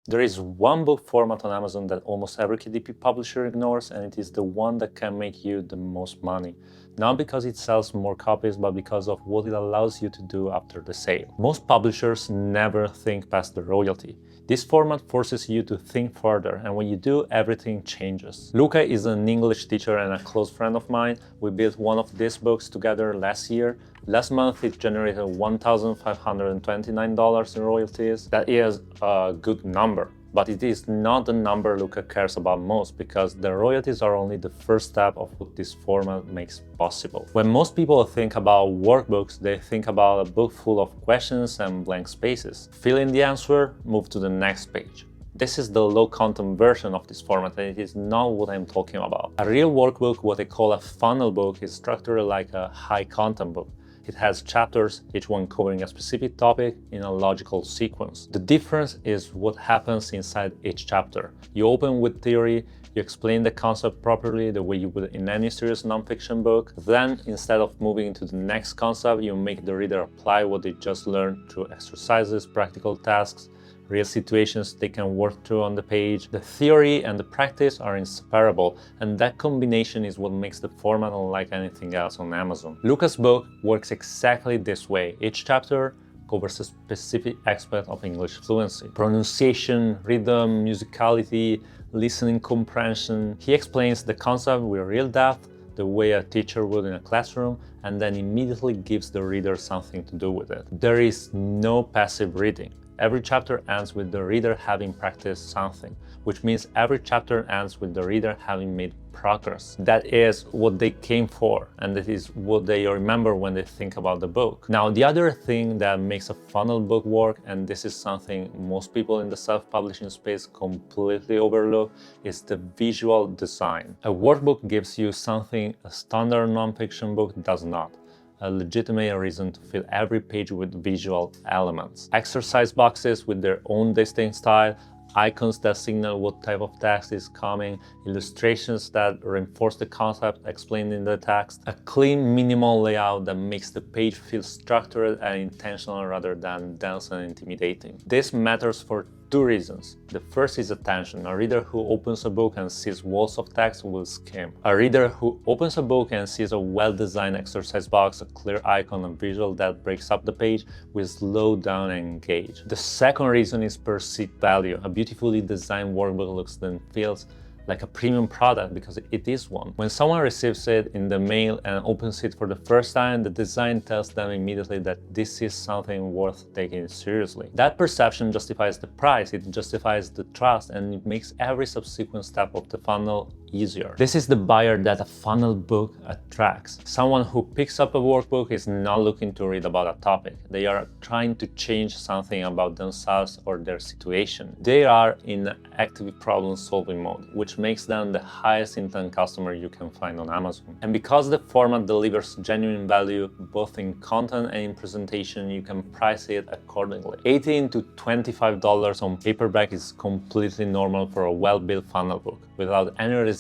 There is one book format on Amazon that almost every KDP publisher ignores, and it is the one that can make you the most money. Not because it sells more copies, but because of what it allows you to do after the sale. Most publishers never think past the royalty. This format forces you to think further, and when you do, everything changes. Luca is an English teacher and a close friend of mine. We built one of these books together last year. Last month it generated $1,529 in royalties. That is a good number. But it is not the number Luca cares about most, because the royalties are only the first step of what this format makes possible. When most people think about workbooks, they think about a book full of questions and blank spaces. Fill in the answer, move to the next page. This is the low-content version of this format, and it is not what I'm talking about. A real workbook, what I call a funnel book, is structured like a high-content book. It has chapters, each one covering a specific topic in a logical sequence. The difference is what happens inside each chapter. You open with theory, you explain the concept properly the way you would in any serious nonfiction book. Then, instead of moving to the next concept, you make the reader apply what they just learned through exercises, practical tasks, real situations they can work through on the page. The theory and the practice are inseparable, and that combination is what makes the format unlike anything else on Amazon. Luca's book works exactly this way. Each chapter covers a specific aspect of English fluency: pronunciation, rhythm, musicality, listening comprehension. He explains the concept with real depth, the way a teacher would in a classroom, and then immediately gives the reader something to do with it. There is no passive reading. Every chapter ends with the reader having practiced something, which means every chapter ends with the reader having made progress. That is what they came for, and that is what they remember when they think about the book. Now, the other thing that makes a funnel book work, and this is something most people in the self-publishing space completely overlook, is the visual design. A workbook gives you something a standard nonfiction book does not: a legitimate reason to fill every page with visual elements. Exercise boxes with their own distinct style, icons that signal what type of text is coming, illustrations that reinforce the concept explained in the text, a clean, minimal layout that makes the page feel structured and intentional rather than dense and intimidating. This matters for two reasons. The first is attention. A reader who opens a book and sees walls of text will skim. A reader who opens a book and sees a well-designed exercise box, a clear icon, and visual that breaks up the page will slow down and engage. The second reason is perceived value. A beautifully designed workbook looks and feels like a premium product because it is one. When someone receives it in the mail and opens it for the first time, the design tells them immediately that this is something worth taking seriously. That perception justifies the price, it justifies the trust, and it makes every subsequent step of the funnel easier. This is the buyer that a funnel book attracts. Someone who picks up a workbook is not looking to read about a topic. They are trying to change something about themselves or their situation. They are in active problem-solving mode, which makes them the highest intent customer you can find on Amazon. And because the format delivers genuine value both in content and in presentation, you can price it accordingly. $18 to $25 on paperback is completely normal for a well-built funnel book, without any resistance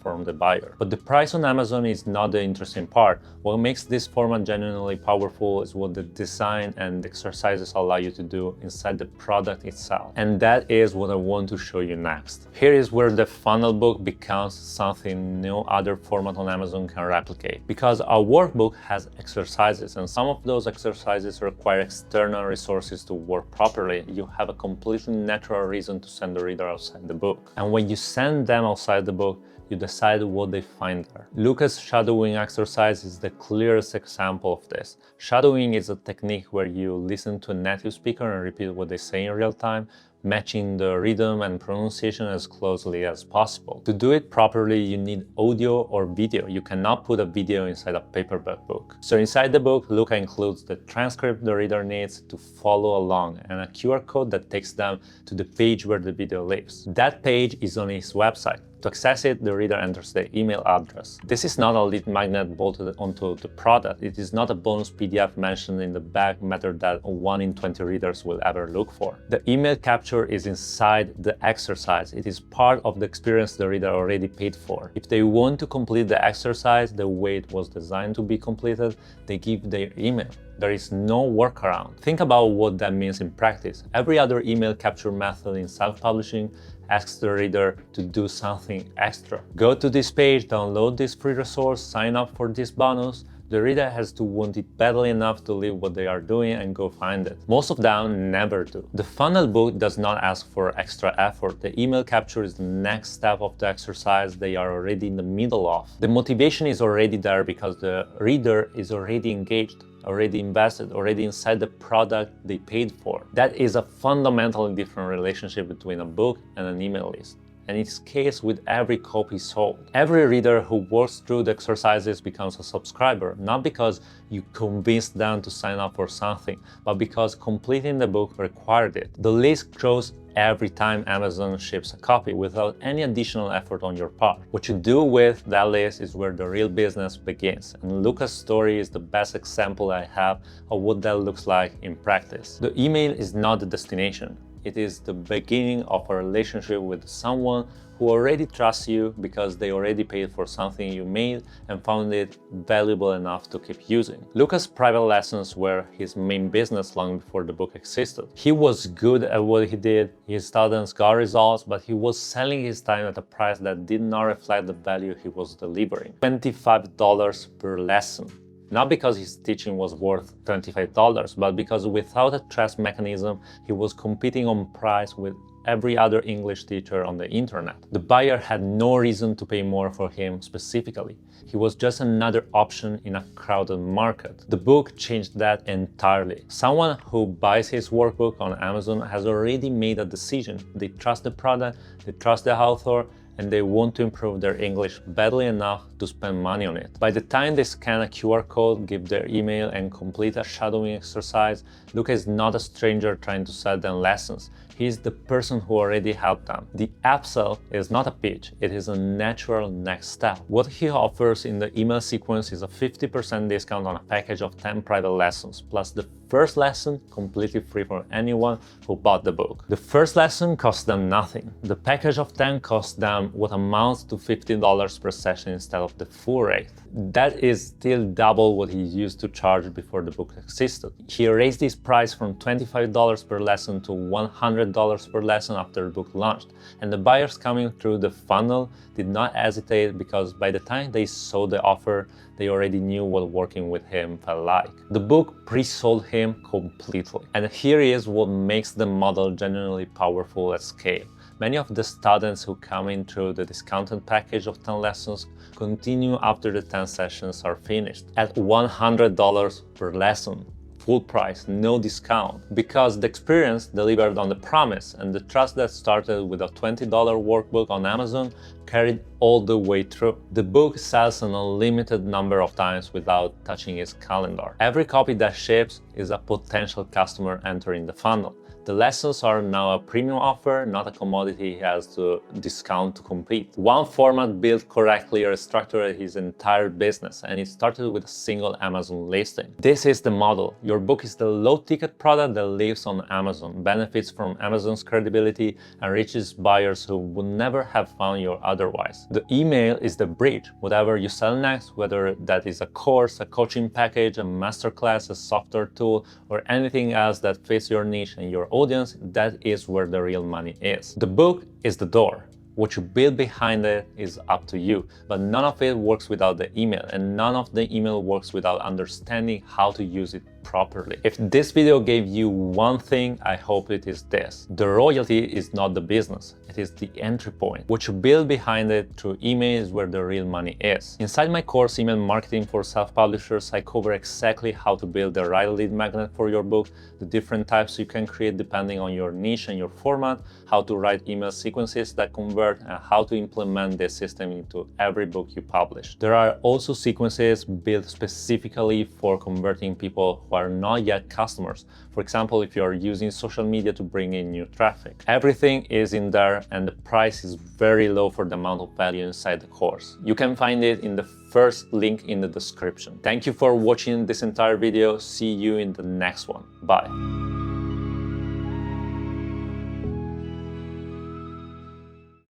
from the buyer. But the price on Amazon is not the interesting part. What makes this format genuinely powerful is what the design and exercises allow you to do inside the product itself. And that is what I want to show you next. Here is where the funnel book becomes something no other format on Amazon can replicate. Because a workbook has exercises, and some of those exercises require external resources to work properly. You have a completely natural reason to send the reader outside the book. And when you send them outside the book, you decide what they find there. Luca's shadowing exercise is the clearest example of this. Shadowing is a technique where you listen to a native speaker and repeat what they say in real time, matching the rhythm and pronunciation as closely as possible. To do it properly, you need audio or video. You cannot put a video inside a paperback book. So inside the book, Luca includes the transcript the reader needs to follow along and a QR code that takes them to the page where the video lives. That page is on his website. To access it, the reader enters the email address. This is not a lead magnet bolted onto the product. It is not a bonus PDF mentioned in the back matter that 1 in 20 readers will ever look for. The email capture is inside the exercise. It is part of the experience the reader already paid for. If they want to complete the exercise the way it was designed to be completed, they give their email. There is no workaround. Think about what that means in practice. Every other email capture method in self-publishing asks the reader to do something extra. Go to this page, download this free resource, sign up for this bonus. The reader has to want it badly enough to leave what they are doing and go find it. Most of them never do. The funnel book does not ask for extra effort. The email capture is the next step of the exercise they are already in the middle of. The motivation is already there because the reader is already engaged, already invested, already inside the product they paid for. That is a fundamentally different relationship between a book and an email list. And it's the case with every copy sold. Every reader who works through the exercises becomes a subscriber, not because you convinced them to sign up for something, but because completing the book required it. The list grows every time Amazon ships a copy without any additional effort on your part. What you do with that list is where the real business begins. And Luca's story is the best example I have of what that looks like in practice. The email is not the destination. It is the beginning of a relationship with someone who already trusts you because they already paid for something you made and found it valuable enough to keep using. Luca's private lessons were his main business long before the book existed. He was good at what he did, his students got results, but he was selling his time at a price that did not reflect the value he was delivering. $25 per lesson. Not because his teaching was worth $25, but because without a trust mechanism, he was competing on price with every other English teacher on the internet. The buyer had no reason to pay more for him specifically. He was just another option in a crowded market. The book changed that entirely. Someone who buys his workbook on Amazon has already made a decision. They trust the product, they trust the author, and they want to improve their English badly enough to spend money on it. By the time they scan a QR code, give their email, and complete a shadowing exercise, Luca is not a stranger trying to sell them lessons. He is the person who already helped them. The upsell is not a pitch, it is a natural next step. What he offers in the email sequence is a 50% discount on a package of 10 private lessons, plus the first lesson completely free for anyone who bought the book. The first lesson costs them nothing. The package of 10 costs them what amounts to $50 per session instead of the full rate. That is still double what he used to charge before the book existed. He raised his price from $25 per lesson to $100 per lesson after the book launched, and the buyers coming through the funnel did not hesitate because by the time they saw the offer, they already knew what working with him felt like. The book pre-sold him completely. And here is what makes the model genuinely powerful at scale. Many of the students who come in through the discounted package of 10 lessons continue after the 10 sessions are finished at $100 per lesson. Full price, no discount, because the experience delivered on the promise and the trust that started with a $20 workbook on Amazon carried all the way through. The book sells an unlimited number of times without touching his calendar. Every copy that ships is a potential customer entering the funnel. The lessons are now a premium offer, not a commodity he has to discount to compete. One format built correctly restructured his entire business, and it started with a single Amazon listing. This is the model. Your book is the low-ticket product that lives on Amazon, benefits from Amazon's credibility, and reaches buyers who would never have found you otherwise. The email is the bridge. Whatever you sell next, whether that is a course, a coaching package, a masterclass, a software tool, or anything else that fits your niche and your audience, that is where the real money is. The book is the door. What you build behind it is up to you, but none of it works without the email, and none of the email works without understanding how to use it properly. If this video gave you one thing, I hope it is this. The royalty is not the business, it is the entry point. What you build behind it through email is where the real money is. Inside my course, Email Marketing for Self-Publishers, I cover exactly how to build the right lead magnet for your book, the different types you can create depending on your niche and your format, how to write email sequences that convert, and how to implement this system into every book you publish. There are also sequences built specifically for converting people who are not yet customers. For example, if you are using social media to bring in new traffic. Everything is in there, and the price is very low for the amount of value inside the course. You can find it in the first link in the description. Thank you for watching this entire video. See you in the next one. Bye.